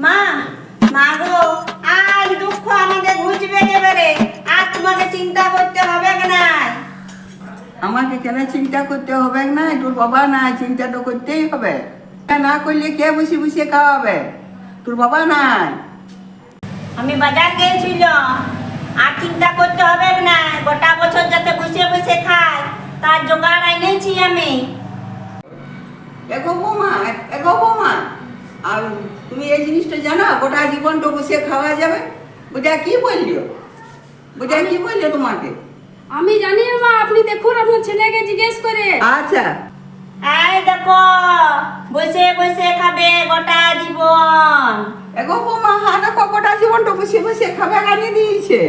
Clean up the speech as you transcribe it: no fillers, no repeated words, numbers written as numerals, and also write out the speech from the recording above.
মা, মা গো, আজ দুঃখ আমাদের ঘুচবে এবারে। আর তোমাকে চিন্তা করতে হবে না। আমাকে কেন চিন্তা করতে হবে না? তোর বাবা নাই, চিন্তা তো করতেই হবে। না করলে কে বসে বসে খাওয়াবে? তোর বাবা নাই। আমি বাজার গিয়েছিলাম, আর চিন্তা করতে হবে না। গোটা বছর যাতে বসে বসে খায় তার জোগাড় এনেছি আমি। এগো বৌমা, এগো বৌমা, আর তুমি এই জিনিসটা জানো গোটা জীবন তো বসে খাওয়া যাবে? বুঝা কি বললিও? বুঝা কি বললো তোমাকে? আমি জানি না মা, আপনি দেখুন আপনার ছেলেকে জিজ্ঞেস করে। আচ্ছা, এই দেখো, বসে বসে খাবে গোটা জীবন। এগো বৌমা, হা দেখো গোটা জীবন তো বসে বসে খাবে আনিয়ে দিয়েছে।